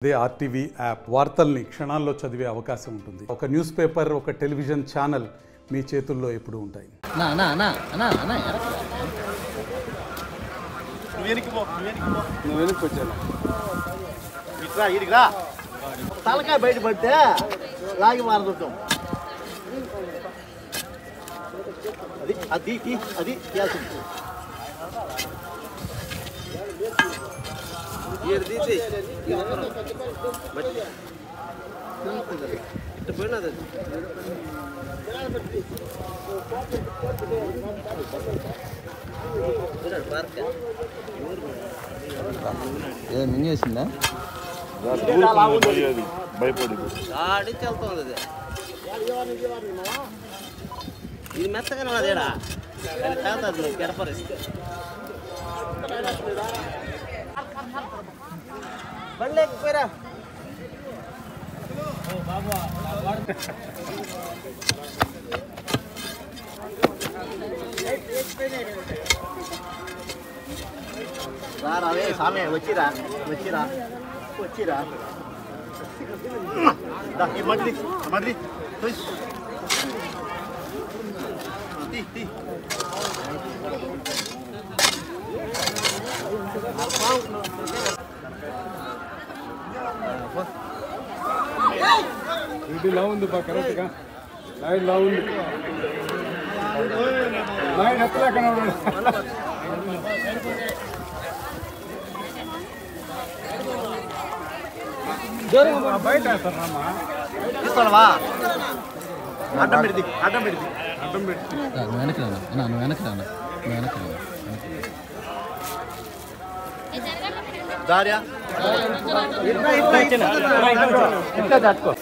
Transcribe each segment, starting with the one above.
అదే RTV app వార్తల్ని క్షణాల్లో చదివే అవకాశం ఉంటుంది. ఒక న్యూస్ పేపర్, ఒక టెలివిజన్ ఛానల్ మీ చేతుల్లో ఎప్పుడూ ఉంటాయి. తలకాయ బయట పడితే లాగి మారుతుంటాం. అది అది అది మింగేసిందా భయపడి వెళ్తుంది. ఇది మెత్తగానే ఉన్నదేడా కాదు గడపరిస్తే బండి ఎక్కిపోయారా రావే సామే వచ్చిరా వచ్చిరా వచ్చిరా మడ్రి మడ్రి ఇది లా ఉంది బా కరెక్ట్గా లైన్ లా ఉంది లైన్ ఎత్తలేక బయట వేస్తారమ్మా తీసుకోవా అడ్డం పెడితే అడ్డం పెడితే అడ్డం పెట్టి వెనక్కి రాను నువ్వు వెనక్కి రాను నువ్వు వెనక్కి రాను దార్యా ఇట్లా దాటుకో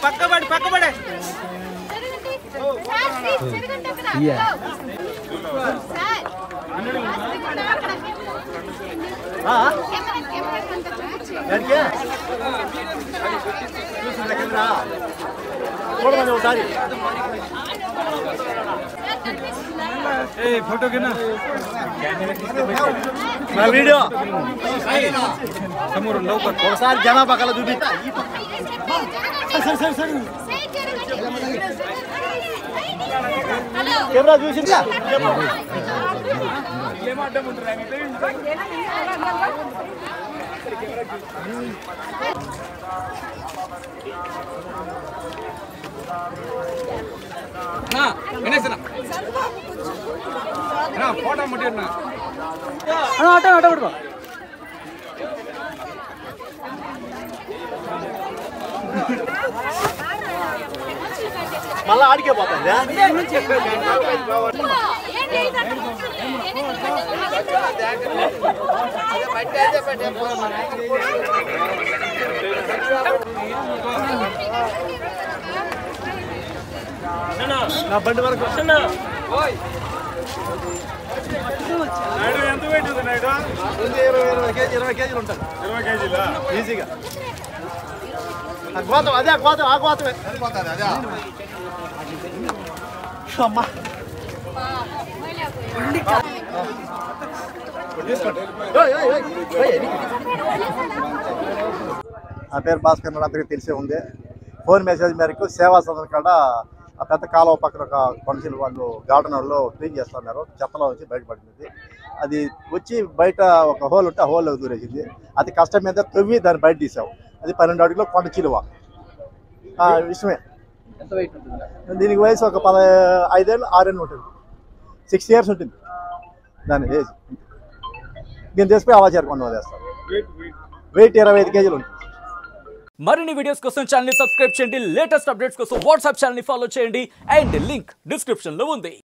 పక్కబడి పక్కబడే చూడమని ఒకసారి ఫోటో కింద నా వీడియో ఒకసారి జనాభా కల చూపిస్తా కెమెరా చూసిందా ఫోటో ముట్టినా మళ్ళా ఆడికే పోతుంది నా బండి వరకు ఎంత వెయిట్ ఉంది నైట్ 20 కేజీలు ఉంటాయి 20 కేజీలా ఈజీగా గోతం అదే గోతం ఆ గోతమే అమ్మా నా పేరు భాస్కర్ అందరికీ తెలిసే ఉంది. ఫోన్ మెసేజ్ మేరకు సేవా సదన్ కాడ ఆ పెద్ద కాలువ పక్కన ఒక మనుషులు వాళ్ళు గార్డెన్ వాళ్ళు క్లీన్ చేస్తున్నారు, చెత్తలో వచ్చి బయటపడింది. అది వచ్చి బయట ఒక హోల్ ఉంటే ఆ హోల్లో దూరేసింది. అది కష్టం మీద తవ్వి దాన్ని బయట తీసాం. అది 12 అడుగులో కొండ చిలువ విషయమే. ఎంత వెయిట్ ఉంటుంది? దీనికి వయసు ఒక 5 ఏళ్ళు 6 ఏళ్ళు ఉంటుంది. 6 years ఉంటుంది దాని ఏజ్. దీన్ని తెచ్చిపోయి అవాచారు కొండ వదిలేస్తాం. వెయిట్ 25 kg ఉంటుంది. మరిన్ని వీడియోస్ కోసం ఛానల్ ని సబ్స్క్రైబ్ చేయండి. లేటెస్ట్ అప్డేట్స్ కోసం వాట్సాప్ ఛానల్ ని ఫాలో చేయండి. అండ్ లింక్ డిస్క్రిప్షన్ లో ఉంది.